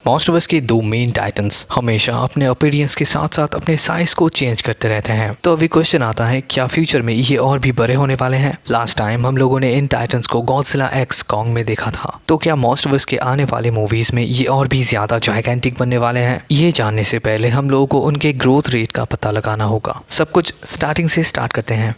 MonsterVerse के दो main titans हमेशा अपने अपीयरेंस के साथ साथ अपने साइज को चेंज करते रहते हैं। तो अभी क्वेश्चन आता है, क्या फ्यूचर में ये और भी बड़े होने वाले हैं? लास्ट टाइम हम लोगों ने इन टाइटन्स को गॉडजिला एक्स कॉन्ग में देखा था, तो क्या मॉन्स्टरवर्स के आने वाले मूवीज में ये और भी ज्यादा जायगेंटिक बनने वाले हैं? ये जानने से पहले हम लोगों को उनके ग्रोथ रेट का पता लगाना होगा। सब कुछ स्टार्टिंग से स्टार्ट करते हैं।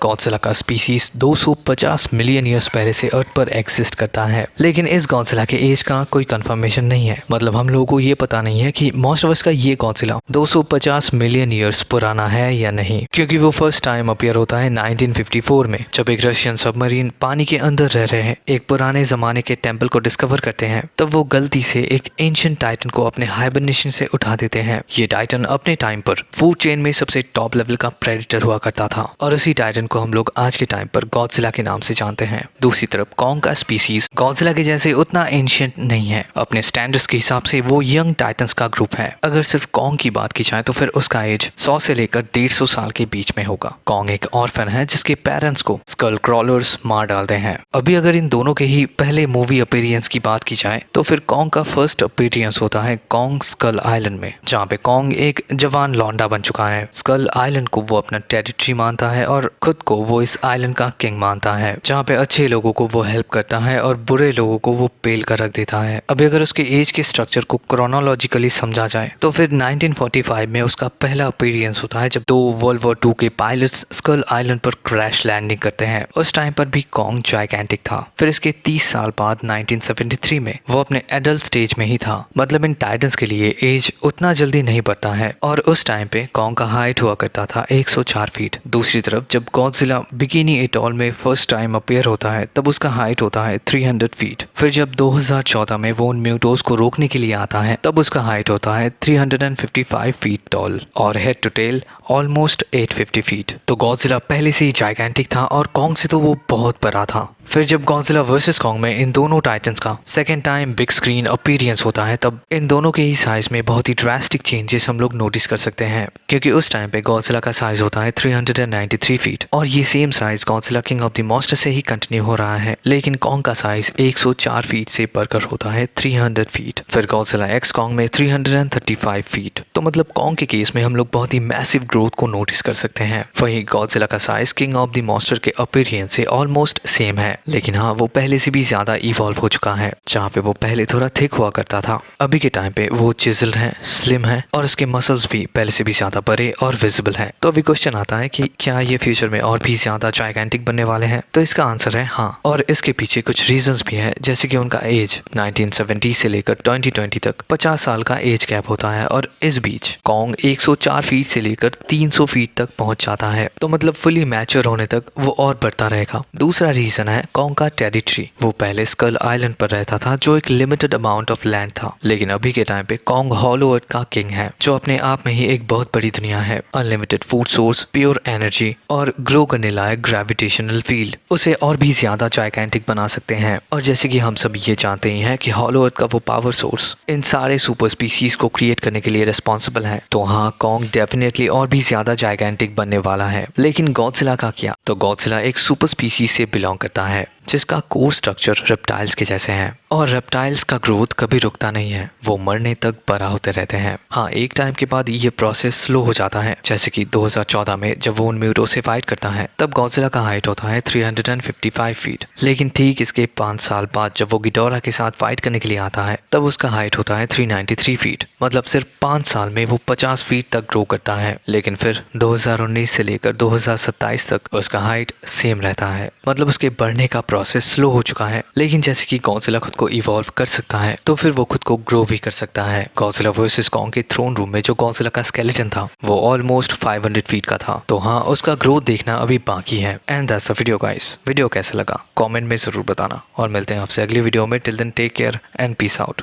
गॉडजिला का स्पीसीज 250 मिलियन ईयर्स पहले से अर्थ पर एग्जिस्ट करता है, लेकिन इस गॉडजिला के एज का कोई कंफर्मेशन नहीं है। मतलब हम लोगों को ये पता नहीं है कि मॉन्स्टरवर्स का ये गॉडजिला 250 मिलियन ईयर्स पुराना है या नहीं, क्योंकि वो फर्स्ट टाइम अपीयर होता है 1954 में, जब एक रशियन सबमरीन पानी के अंदर रह रहे एक पुराने जमाने के टेम्पल को डिस्कवर करते हैं। तब वो गलती से एक एंशिएंट टाइटन को अपने हाइबरनेशन से उठा देते हैं। ये टाइटन अपने टाइम पर फूड चेन में सबसे टॉप लेवल का प्रेडेटर हुआ करता था, और इसी टाइटन को हम लोग आज के टाइम पर गॉडजिला के नाम से जानते हैं। दूसरी तरफ कॉन्ग का स्पीसीज गॉडजिला के जैसे उतना एंशिएंट नहीं है। अपने स्टैंडर्ड्स के हिसाब से वो यंग टाइटन्स का ग्रुप है। अगर सिर्फ कॉन्ग की बात की जाए तो फिर उसका एज 100 से लेकर 150 साल के बीच में होगा। कॉन्ग एक ऑर्फन है जिसके पेरेंट्स को स्कल क्रॉलर्स मार डालते हैं। अभी अगर इन दोनों के ही पहले मूवी अपीयरेंस की बात की जाए तो फिर कॉन्ग का फर्स्ट अपीयरेंस होता है कॉन्ग स्कल आइलैंड में, जहाँ पे कॉन्ग एक जवान लौंडा बन चुका है। स्कल आइलैंड को वो अपना टेरिटरी मानता है और खुद को वो इस आइलैंड का किंग मानता है, जहाँ पे अच्छे लोगों को वो हेल्प करता है और बुरे लोगों को वो पेल कर रख देता है। अभी अगर उसके एज के स्ट्रक्चर को क्रोनोलॉजिकली समझा जाए तो फिर 1945 में उसका पहला अपीयरेंस होता है, जब दो वर्ल्ड वॉर 2 के पायलट्स स्कल आइलैंड पर क्रैश लैंडिंग करते हैं। उस टाइम पर भी कॉन्ग जायगेंटिक था। फिर इसके 30 साल बाद 1973 में वो अपने एडल्ट स्टेज में ही था। मतलब इन टाइटन्स के लिए एज उतना जल्दी नहीं बढ़ता है, और उस टाइम पे कॉन्ग का हाइट हुआ करता था 104 फीट। दूसरी तरफ जब गॉडजिला बिकिनी एटॉल में फर्स्ट टाइम अपीयर होता है तब उसका हाइट होता है 300 फीट। फिर जब 2014 में वो उन म्यूटोस को रोकने के लिए आता है तब उसका हाइट होता है 355 फीट टॉल, और head to tail almost 850 feet. तो गॉडजिला पहले से ही जायगेंटिक था और कॉन्ग से तो वो बहुत बड़ा था। फिर जब गॉडजिला वर्सेस कॉन्ग में इन दोनों टाइटन्स का second time big screen appearance होता है, तब इन दोनों के ही साइज में बहुत ही ड्रास्टिक चेंजेस हम लोग नोटिस कर सकते हैं, क्योंकि उस टाइम पे गॉडजिला का साइज होता है 393 फीट, और ये same size Godzilla king of the monster से ही कंटिन्यू हो रहा है। लेकिन कॉन्ग का साइज 104 फीट से बढ़कर होता है 300 फीट। फिर गॉडजिला एक्स कॉन्ग में 335 फीट। तो मतलब कॉन्ग के केस में हम लोग बहुत ही मैसिव ग्रोथ को नोटिस कर सकते हैं। वहीं गॉडजिला का size king of the monster के अपीयरेंस से ऑलमोस्ट सेम है, लेकिन हाँ वो पहले से भी ज्यादा इवॉल्व हो चुका है। जहाँ पे वो पहले थोड़ा थिक हुआ करता था, अभी के टाइम पे वो चिजल्ड है, स्लिम है, और उसके मसल्स भी पहले से भी ज्यादा बड़े और विजिबल हैं। तो अभी क्वेश्चन आता है कि क्या ये फ्यूचर में और भी ज्यादा जायगेंटिक बनने वाले हैं? तो इसका आंसर है हाँ, और इसके पीछे कुछ रीजंस भी है, जैसे कि उनका एज 1970 से लेकर 2020 तक 50 साल का एज गैप होता है, और इस बीच कॉन्ग 104 फीट से लेकर 300 फीट तक पहुंच जाता है। तो मतलब फुली मैच्योर होने तक वो और बढ़ता रहेगा। दूसरा रीजन है कॉन्ग का टेरिटरी। वो पहले स्कल आइलैंड पर रहता था, जो एक लिमिटेड अमाउंट ऑफ लैंड था, लेकिन अभी के टाइम पे कॉन्ग हॉलो अर्थ का किंग है, जो अपने आप में ही एक बहुत बड़ी दुनिया है। Unlimited food source, pure energy और ग्रो करने लायक ग्रेविटेशनल फील्ड उसे और भी ज्यादा जायगेंटिक बना सकते हैं। और जैसे कि हम सब ये जानते ही हैं कि हॉलो अर्थ का वो पावर सोर्स इन सारे सुपर स्पीसीज को क्रिएट करने के लिए रिस्पॉन्सिबल है। तो हाँ, कॉन्ग डेफिनेटली और भी ज्यादा जायगेंटिक बनने वाला है। लेकिन गॉडजिला का क्या? तो गॉडजिला एक सुपर स्पीसीज से बिलोंग करता है, जिसका कोर स्ट्रक्चर रेप्टाइल्स के जैसे हैं, और रेप्टाइल्स का ग्रोथ कभी रुकता नहीं है। वो मरने तक बड़ा होते रहते हैं। हाँ, एक टाइम के बाद ये प्रोसेस स्लो हो जाता है, जैसे कि 2014 में जब वो उन म्यूटो से फाइट करता है तब गॉडजिला का हाइट होता है 355 फीट। लेकिन ठीक इसके 5 साल बाद जब वो गिडोरा के साथ फाइट करने के लिए आता है तब उसका हाइट होता है 393 फीट। मतलब सिर्फ 5 साल में वो 50 फीट तक ग्रो करता है। लेकिन फिर 2019 से लेकर 2027 तक उसका हाइट सेम रहता है। मतलब उसके बढ़ने का प्रोसेस स्लो हो चुका है। लेकिन जैसे कि गॉडजिला खुद को इवॉल्व कर सकता है, तो फिर वो खुद को ग्रो भी कर सकता है। गॉडजिला वर्सेस कॉन्ग के थ्रोन रूम में जो गॉडजिला का स्केलेटन था वो ऑलमोस्ट 500 फीट का था। तो हाँ, उसका ग्रोथ देखना अभी बाकी है। And that's the video guys. Video कैसा लगा कमेंट में जरूर बताना, और मिलते हैं आपसे अगली वीडियो में। Till then take care and peace out.